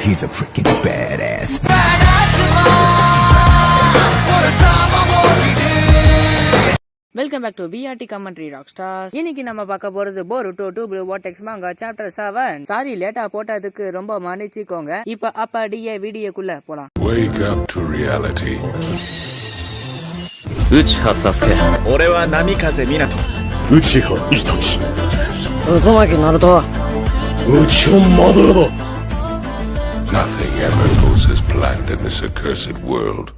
He's a freaking badass. Welcome back to BRT commentary rock stars. இன்னைக்கு நம்ம பார்க்க போறது Boruto 2 blue vortex manga chapter 7. Sorry லேட்டா போட்டதுக்கு ரொம்ப மன்னிச்சுக்கோங்க. இப்ப அப்படியே வீடியோக்குள்ள போலாம். Wake up to reality. Uchiha Sasuke. 俺は波風湊。内葉イタチ。渦巻ナルト。内葉マドラだ。 Nothing ever goes as planned in this accursed world.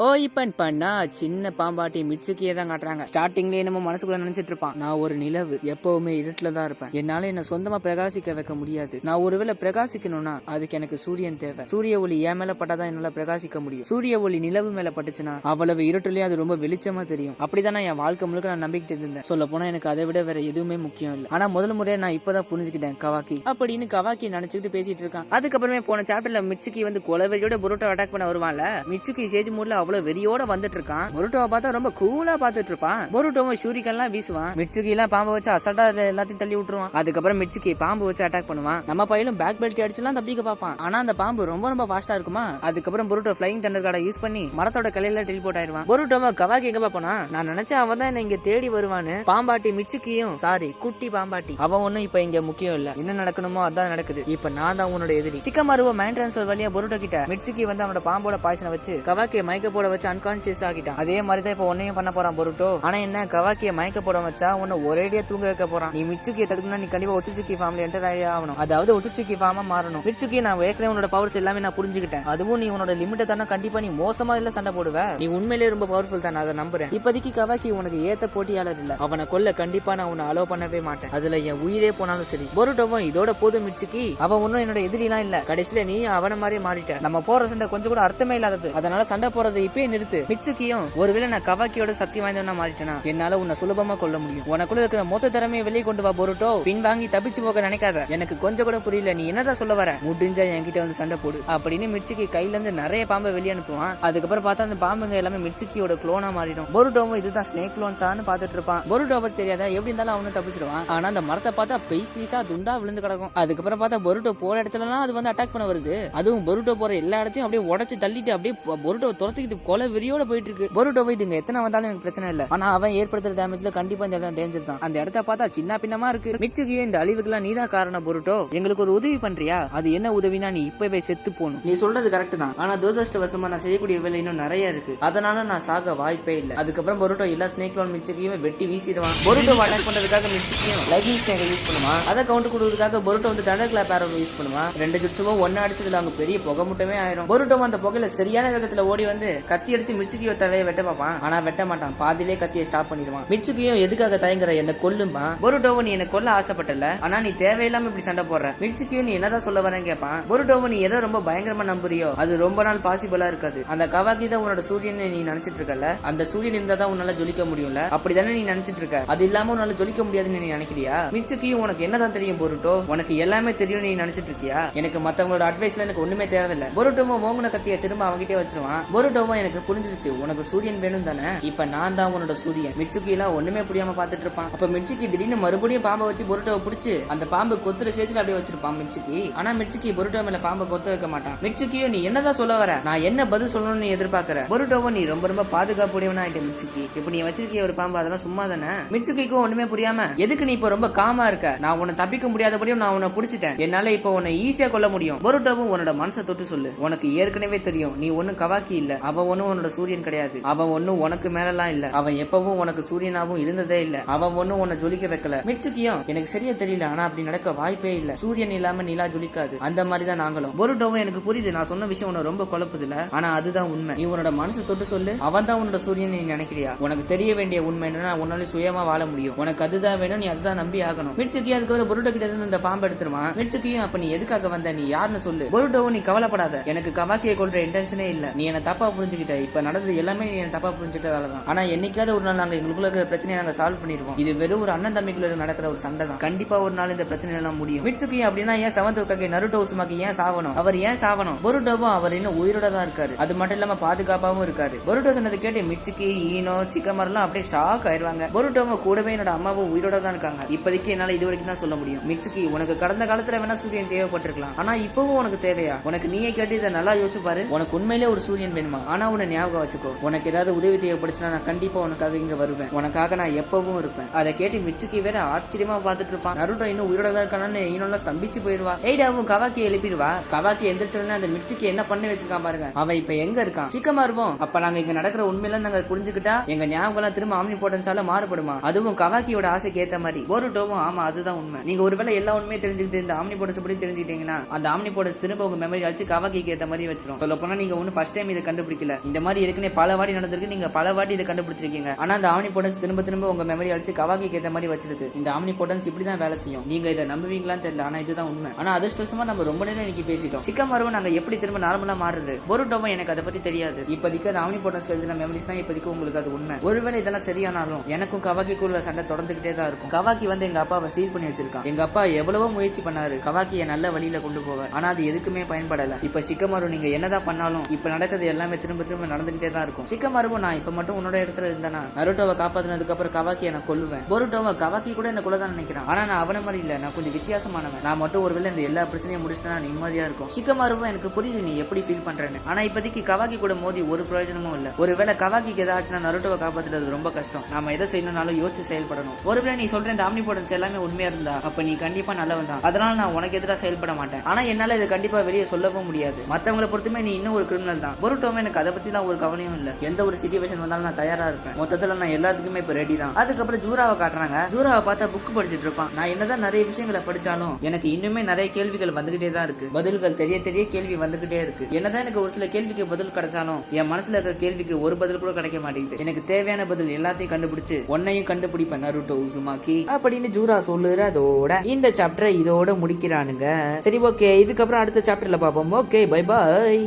Open பண்ணா சின்ன பாம்பாட்டி மிட்சுக்கியே தான் காட்டுறாங்க. ஸ்டார்டிங்லயே நம்ம மனசுக்குள்ள நினைச்சிட்டு இருப்பான், நான் ஒரு நிலவு, எப்பவுமே இருட்டுல தான் இருப்பேன், என்னால என்ன சொந்தமா பிரகாசிக்க வைக்க முடியாது, நான் ஒருவேளை பிரகாசிக்கணும்னா அதுக்கு எனக்கு சூரியன் தேவை, சூரிய ஒளி என் மேல பட்டாதான் என்னால பிரகாசிக்க முடியும், சூரிய ஒளி நிலவு மேல பட்டுச்சுன்னா அவ்வளவு இருட்டுலயே அது ரொம்ப வெளிச்சமா தெரியும். அப்படிதான் என் வாழ்க்கை முழுக்க நான் நம்பிக்கிட்டு இருந்தேன். சொல்ல போனா எனக்கு அதை விட வேற எதுவுமே முக்கியம் இல்லை. ஆனா முதல் முறையா நான் இப்பதான் புரிஞ்சுக்கிட்டேன் கவாக்கி அப்படின்னு கவாக்கி நினைச்சுக்கிட்டு பேசிட்டு இருக்கான். அதுக்கப்புறமே போன சாப்டர்ல மிட்சுக்கி வந்து கொலவெறியோட புரோட்டோ அட்டாக் பண்ண வருவான்ல, மிட்சுக்கி சேஜ் மூட்ல அவ்வளவு வெறியோட வந்துட்டு இருக்கான். பொருட்டோவை பார்த்தா ரொம்ப கூலா பாத்துட்டு இருப்பான். பொருட்டோவை ஷூரிகன் எல்லாம் வீசுவான். மிட்சுகி எல்லாம் பாம்பை வச்சு அசல்ட்டா எல்லாத்தையும் தள்ளி விட்டுருவான். அதுக்கப்புறம் மிட்சுகி பாம்பு வச்சு அட்டாக் பண்ணுவான். நம்ம பையலும் பேக் பெல்ட் அடிச்சுலாம் தப்பிக்க பார்ப்பான். ஆனா அந்த பாம்பு ரொம்ப ரொம்ப ஃபாஸ்டா இருக்குமா. அதுக்கப்புறம் பொருட்டோ ஃபிளைங் தண்டர் கார்டை யூஸ் பண்ணி மரத்தோட கிளையில டெலிபோர்ட் ஆயிடுவான். பொருட்டோவை கவாக்கி எங்க பாப்பானா, நான் நினைச்சேன் அவன் தான் என்ன இங்க தேடி வருவான்னு. பாம்பாட்டி மிட்சுக்கியும் சாரி குட்டி பாம்பாட்டி அவன் ஒன்னும் இப்ப இங்க முக்கியம் இல்ல, என்ன நடக்கணுமோ அதான் நடக்குது. இப்ப நான் தான் உன்னோட எதிரி. சிக்கமருவ மைண்ட் ட்ரான்ஸ்ஃபர் வழியா பொருட்டோ கிட்ட மிட்சுக்கி வந்து அவனோட பாம்போட பாய்சனை வச்சு கவாக்கிய மயக்க போட வச்சு அன்கான்சியஸ் ஆகிட்டான். அதே மாதிரிதான் இப்ப உன்னையும் பண்ண போறான் பொருட்டோ. ஆனா என்ன, கவாக்கிய மயக்க போட வச்சா உன்னை ஒரேடியா தூங்க வைக்க போறான். நீ மிட்சுக்கியை தடுக்கணும்னா நீ கண்டிப்பா ஒட்டுச்சுக்கி ஃபார்ம்ல என்டர் ஆகி ஆகணும். அதாவது ஒட்டுச்சுக்கி ஃபார்மா மாறணும். மிட்சுக்கி நான் ஏற்கனவே உன்னோட பவர்ஸ் எல்லாமே நான் புரிஞ்சுக்கிட்டேன். அதுவும் நீ உன்னோட லிமிட்டை தானே கண்டிப்பா நீ மோசமா இல்ல சண்டை போடுவ. நீ உண்மையிலேயே ரொம்ப பவர்ஃபுல் தான், அதை நம்புறேன். இப்போதைக்கு கவாக்கி உனக்கு ஏத்த போட்டியாளர் இல்ல. அவனை கொல்ல கண்டிப்பா நான் உன்னை அலோ பண்ணவே மாட்டேன். அதுல என் உயிரே போனாலும் சரி. பொருட்டோவும் இதோட போது மிட்சுக்கி, அவன் ஒன்னும் என்னோட எதிரிலாம் இல்ல. கடைசியில நீ அவன மாதிரியே மாறிட்ட. நம்ம போற சண்டை கொஞ்சம் கூட அர்த்தமே இல்லாதது. அதனால சண்டை போறதை இப்பயே நிறுத்து. மிட்சுக்கியும் ஒருவேளை நான் கவாக்கியோட சக்தி வாய்ந்தவனா மாறிட்டேனா என்னால உன்னை சுலபமா கொள்ள முடியும். உனக்குள்ள இருக்கிற மொத்த திறமையை வெளியே கொண்டு வா பொருட்டோ. பின் வாங்கி தப்பிச்சு போக நினைக்காத. எனக்கு கொஞ்சம் கூட புரியல நீ என்னதான் சொல்ல வர. முடிஞ்சா என்கிட்ட வந்து சண்டை போடு அப்படின்னு மிட்சுக்கி கையில இருந்து நிறைய பாம்பை வெளியே அனுப்புவான். அதுக்கப்புறம் பார்த்தா அந்த பாம்புங்க எல்லாமே மிட்சுக்கியோட குளோனா மாறிடும். பொருட்டோவும் இதுதான் ஸ்னேக் குளோன்ஸான்னு பாத்துட்டு இருப்பான். பொருட்டோவை தெரியாத எப்படி இருந்தாலும் அவனு தப்பிச்சிருவான். ஆனா அந்த மரத்தை பார்த்தா பீஸ் பீஸா துண்டா விழுந்து கிடக்கும். அதுக்கப்புறம் பார்த்தா பொருட்டோ போற இடத்துல எல்லாம் அது வந்து அட்டாக் பண்ண வருது. அதுவும் பொருட்டோ போற எல்லா இடத்தையும் அப்படியே உடச்சு தள்ளிட்டு அப்படியே பொருட்டோ துரத்துக்கிட்டு கொலை வெறியோட போயிட்டு இருக்கு. பொருட்டோவை இதுங்க எத்தனை வந்தாலும் எனக்கு பிரச்சனை இல்ல. ஆனா அவன் ஏற்படுத்துற டேமேஜ்ல கண்டிப்பா இந்த இடம் டேஞ்சர் தான். அந்த இடத்த பார்த்தா சின்ன பின்னமா இருக்கு. மிட்சுக்கியும் இந்த அழிவுக்குலாம் நீதான் காரணம் பொருட்டோ. எங்களுக்கு ஒரு உதவி பண்றியா? அது என்ன உதவினா நீ இப்பவே செத்து போகணும். நீ சொல்றது கரெக்ட் தான். ஆனா துரதிருஷ்டவசமா நான் செய்யக்கூடிய வேலை இன்னும் நிறைய இருக்கு. அதனால நான் சாக வாய்ப்பே இல்ல. அதுக்கப்புறம் பொருட்டோ எல்லா ஸ்னேக் லோன் மிட்சுக்கியும் வெட்டி வீசிடுவான். பொருட்டோ அட்டாக் பண்றதுக்காக மிட்சுக்கியும் லைட்னிங் ஸ்னேக் யூஸ் பண்ணுவான். அதை கவுண்டர் கொடுக்கிறதுக்காக பொருட்டோ வந்து தண்டர் கிளாப் ஆரோ யூஸ் பண்ணுவான். ரெண்டு ஜுட்சுவும் ஒன்னு அடிச்சதுல அவங்க பெரிய புகை முட்டமே ஆயிரும். பொருட்டோ அந்த புகையில சரியான வேகத்துல ஓடி வந்து கத்தி எடுத்து மிட்சுக்கியோ தலையை வெட்ட பார்ப்பான். ஆனா வெட்ட மாட்டான். பாதிலே கத்தியை ஸ்டாப் பண்ணிடுவான். மிட்சுக்கியும் எதுக்காக தயங்குற, என்ன கொல்லுமா. பொருட்டோவை நீ என்ன கொல்ல ஆசைப்பட்டல, ஆனா நீ தேவையில்லாம இப்படி சண்டை போடுற. மிட்சுக்கியும் நீ என்னதான் சொல்ல வரேன்னு கேட்பான். பொருட்டோவை நீ எதை ரொம்ப பயங்கரமா நம்புறியோ அது ரொம்ப நாள் பாசிபிளா இருக்காது. அந்த கவாக்கி தான் உன்னோட சூரியன் நீ நினைச்சிட்டு இருக்கல. அந்த சூரியன் இருந்தா தான் உன்னால ஜொலிக்க முடியும்ல, அப்படிதானே நீ நினைச்சிட்டு இருக்க. அது இல்லாம உன்னால ஜொலிக்க முடியாதுன்னு நீ நினைக்கிறியா? மிட்சுக்கியும் உனக்கு என்னதான் தெரியும் பொருட்டோ, உனக்கு எல்லாமே தெரியும் நீ நினைச்சிட்டு இருக்கியா? எனக்கு மத்தவங்களோட அட்வைஸ்ல எனக்கு ஒண்ணுமே தேவையில்லை. பொருட்டோவும் மோங்குன கத்திய திரும்ப அவங்கிட்டே வச்சிருவான். பொருட்டோவும் எனக்கு புரிஞ்சிருச்சு, உனக்கு சூரியன் வேணும் தானே, இப்ப நான் தான் உன்னோட சூரியன். மிட்சுக்கி எல்லாம் ஒண்ணுமே புரியாம பாத்துட்டு இருப்பான். அப்ப மிட்சுக்கி திடீர்னு மறுபடியும் பாம்பை வச்சு பொருட்டோவை பிடிச்சு அந்த பாம்பு கொத்துற ஸ்டேஜ்ல அப்படியே வச்சிருப்பான் மிட்சுக்கி. ஆனா மிட்சுக்கி பொருட்டோ மேல பாம்பை கொத்த வைக்க மாட்டான். மிட்சுக்கியோ நீ என்னதான் சொல்ல வர, நான் என்ன பதில் சொல்லணும்னு எதிர்பார்க்கற. பொருட்டோவை நீ ரொம்ப ரொம்ப பாதுகாப்புடையவனா ஆயிட்ட மிட்சுக்கி. இப்ப நீ வச்சிருக்கிய ஒரு பாம்பு அதெல்லாம் சும்மா தானே. மிட்சுக்கிக்கும் ஒண்ணுமே புரியாம எதுக்கு நீ இப்ப ரொம்ப காமா இருக்க, நான் உன்னை தப்பிக்க முடியாதபடியும் நான் உன்னை பிடிச்சிட்டேன், என்னால இப்ப உன்னை ஈஸியா கொல்ல முடியும். பொருட்டோவும் உன்னோட மனசை தொட்டு சொல்லு, உனக்கு ஏற்கனவே தெரியும் நீ ஒன்னும் கவாக்கி இல்ல, அவன் ஒன்னும் உன்னோட சூரியன் கிடையாது, அவன் ஒன்னும் உனக்கு மேலலாம் இல்ல, அவன் எப்பவும் உனக்கு சூரியனாவும் இருந்ததே இல்ல, அவன் ஒன்னும் உன்னை ஜொலிக்க வைக்கல. மிட்சுக்கியும் எனக்கு சரியா தெரியல, ஆனா அப்படி நடக்க வாய்ப்பே இல்ல, சூரியன் இல்லாம நிலா ஜொலிக்காது, அந்த மாதிரி தான் நாங்களும். பொருட்டோவும் எனக்கு புரியுது, நான் சொன்ன விஷயம் உன்னை ரொம்ப குழப்புது இல்ல, ஆனா அதுதான் உண்மை. நீ உன்னோட மனசு தொட்டு சொல்லு, அவன் தான் உன்னோட சூரியன் நீ நினைக்கிறியா? உனக்கு தெரிய வேண்டிய உண்மை என்னன்னா உன்னால சுயமா வாழ முடியும், உனக்கு அதுதான் வேணும், நீ அதுதான் நம்பி ஆகணும். மிட்சுக்கி அதுக்கு பொருட்டோ கிட்ட இருந்து இந்த பாம்பு எடுத்துருவான். மிட்சுக்கியும் அப்ப நீ எதுக்காக வந்த, நீ யாருன்னு சொல்லு. பொருட்டோவும் நீ கவலைப்படாத, எனக்கு கவாக்கியை கொள்ற இன்டென்ஷனே இல்ல, நீ என்ன தப்பா புரிஞ்சு புரிஞ்சுக்கிட்ட. இப்ப நடந்தது எல்லாமே நீ தப்பா புரிஞ்சுட்டதாலதான். ஆனா என்னைக்காவது ஒரு நாள் நாங்க எங்களுக்குள்ள இருக்கிற பிரச்சனையை நாங்க சால்வ் பண்ணிடுவோம். இது வெறும் ஒரு அண்ணன் தம்பிக்குள்ள நடக்கிற ஒரு சண்டை தான். கண்டிப்பா ஒரு நாள் இந்த பிரச்சனை எல்லாம் முடியும். மிட்சுகி அப்படின்னா ஏன் செவன்த் ஹோக்காகே நருட்டோ உசுமாக்கி ஏன் சாவணும்? அவர் ஏன் சாவணும்? பொருட்டோவும் அவர் இன்னும் உயிரோட தான் இருக்காரு. அது மட்டும் இல்லாம பாதுகாப்பாவும் இருக்காரு. பொருட்டோ சொன்னதை கேட்டு மிட்சுகி, ஈனோ, சிக்கமர்லாம் அப்படியே ஷாக் ஆயிருவாங்க. பொருட்டோவும் கூடவே என்னோட அம்மாவும் உயிரோட தான் இருக்காங்க. இப்போதைக்கு என்னால இது வரைக்கும் தான் சொல்ல முடியும். மிட்சுகி, உனக்கு கடந்த காலத்துல வேணா சூரியன் தேவைப்பட்டிருக்கலாம். ஆனா இப்பவும் உனக்கு தேவையா? உனக்கு நீயே கேட்டு இதை நல்லா யோசிச்சு பாரு. உனக்கு உண்மையிலே ஒரு சூரியன் வேணுமா? ஆனா உன்னை ஞாபகம் வச்சுக்கோ, உனக்கு ஏதாவது உதவி தேவைப்படுச்சுன்னா நான் கண்டிப்பா உனக்காக இங்க வருவேன். உனக்காக நான் எப்பவும் இருப்பேன். அதை கேட்டு மிட்சுகி வேற ஆச்சரியமா பாத்துட்டு இருப்பான். நருட்டோ இன்னும் உயிரோட தான் இருக்கானு இன்னொன்னு ஸ்தம்பிச்சு போயிருவா. எய்டாவும் கவாக்கி எழுப்பிடுவா. கவாக்கி எந்திரிச்சோடனே அந்த மிட்சுகி என்ன பண்ணி வச்சிருக்கான் பாருங்க. அவன் இப்ப எங்க இருக்கான்? சிக்கமாருவோம். அப்ப நாங்க இங்க நடக்கிற உண்மையில நாங்க புரிஞ்சுக்கிட்டா எங்க ஞாபகம் எல்லாம் திரும்ப ஆம்னி போட்டன்ஸால மாறுபடுமா? அதுவும் கவாக்கியோட ஆசைக்கு ஏத்த மாதிரி. பொருட்டோவும் ஆமா அதுதான் உண்மை. நீங்க ஒருவேளை எல்லா உண்மையும் தெரிஞ்சுக்கிட்டு இந்த ஆம்னி போட்டஸ் படி தெரிஞ்சுக்கிட்டீங்கன்னா அந்த ஆம்னி போட்டஸ் திரும்ப உங்க மெமரி அழிச்சு கவாக்கிக்கு ஏத்த மாதிரி வச்சிரும். சொல்ல போனா நீங்க ஒன்னும் ஃபர்ஸ்ட் டைம் இதை கண்டுபிடிக்கல. இந்த மாதிரி ஏற்கனவே பல வாட்டி நடந்திருக்கு. நீங்க பல வாட்டி இதை கண்டுபிடிச்சிருக்கீங்க. ஆனா அந்த ஆம்னி போட்டன்ஸ் திரும்ப திரும்ப உங்க மெமரி அழிச்சு கவாக்கிக்கு ஏத்த மாதிரி வச்சிருக்கு. இந்த ஆம்னி போட்டன்ஸ் இப்படிதான் வேலை செய்யும். நீங்க இதை நம்புவீங்களான்னு தெரியல. ஆனா இதுதான் உண்மை. ஆனா அதிர்ஷ்டமா நம்ம ரொம்ப நேரம் இன்னைக்கு பேசிட்டோம். சிக்கமாருவும் நாங்க எப்படி திரும்ப நார்மலா மாறுது. பொருட்டோவும் எனக்கு அதை பத்தி தெரியாது. இப்போதைக்கு அந்த ஆம்னி போட்டன்ஸ் எழுதின மெமரிஸ் தான் இப்போதைக்கு உங்களுக்கு அது உண்மை. ஒருவேளை இதெல்லாம் சரியானாலும் எனக்கும் கவாக்கிக்குள்ள சண்டை தொடர்ந்துகிட்டே தான் இருக்கும். கவாக்கி வந்து எங்க அப்பாவை சீல் பண்ணி வச்சிருக்கான். எங்க அப்பா எவ்வளவோ முயற்சி பண்ணாரு கவாக்கியை நல்ல வழியில கொண்டு போவார். ஆனா அது எதுக்குமே பயன்படல. இப்ப சிக்கமாரு நீங்க என்னதான் பண்ணாலும் இப்ப நடக்கிறது எல்லாமே திரும்ப திரும்ப நடந்துகிட்டே தான் இருக்கும். சிக்கமாருவும் நான் இப்ப மட்டும் உன்னோட இடத்துல இருந்தேன்னா நருட்டோவை காப்பாத்தினதுக்கு அப்புறம் கவாக்கியை நான் கொல்லுவேன். பொருட்டோவை கவாக்கி கூட என்ன கொள்ளதான் நினைக்கிறான். ஆனா நான் அவன மாதிரி இல்ல. நான் கொஞ்சம் வித்தியாசமானவன். நான் மட்டும் ஒருவேளை இந்த எல்லா பிரச்சனையும் முடிச்சுட்டா நிம்மதியா இருக்கும். சிக்கமாருவும் எனக்கு புரியுது நீ எப்படி ஃபீல் பண்றேன்னு. ஆனா இப்போதைக்கு கவாக்கி கூட மோதி ஒரு பிரயோஜனமும் இல்ல. ஒருவேளை கவாக்கிக்கு ஏதாச்சுன்னா நருட்டோவை காப்பாத்துறது ரொம்ப கஷ்டம். நாம எதை செய்யணும்னாலும் யோசிச்சு செயல்படணும். ஒருவேளை நீ சொல்ற இந்த ஆம்னி போட்டன்ஸ் எல்லாமே உண்மையா இருந்தா அப்ப நீ கண்டிப்பா நல்லவன் தான். அதனால நான் உனக்கு எதிராக செயல்பட மாட்டேன். ஆனா என்னால இதை கண்டிப்பா வெளியே சொல்லவும் முடியாது. மத்தவங்களை பொறுத்துமே நீ இன்னும் ஒரு கிரிமினல் தான். பொருட்டோமே எனக்கு அதை பத்தி தான் ஒரு கவலையும் இல்ல. எந்த ஒரு சிச்சுவேஷன் வந்தாலும் நான் தயாரா இருப்பேன். மொத்தத்துல நான் எல்லாத்துக்குமே இப்ப ரெடி தான். அதுக்கப்புறம் ஜூராவை காட்டுறாங்க. ஜூராவை பார்த்தா புக் படிச்சுட்டு இருப்பான். நான் என்னதான் நிறைய விஷயங்களை படிச்சாலும் எனக்கு இன்னுமே நிறைய கேள்விகள் வந்துகிட்டே தான் இருக்கு. பதில்கள் தெரிய தெரிய கேள்வி வந்துகிட்டே இருக்கு. என்னதான் எனக்கு ஒரு சில கேள்விக்கு பதில் கிடைச்சாலும் என் மனசுல இருக்கிற கேள்விக்கு ஒரு பதில் கூட கிடைக்க மாட்டேங்குது. எனக்கு தேவையான பதில் எல்லாத்தையும் கண்டுபிடிச்சு உன்னையும் கண்டுபிடிப்பேன் நருட்டோ உசுமாக்கி அப்படின்னு ஜூரா சொல்லுறதோட இந்த சாப்டரை இதோட முடிக்கிறானுங்க. சரி ஓகே, இதுக்கப்புறம் அடுத்த சாப்டர்ல பாப்போம். Okay, bye bye.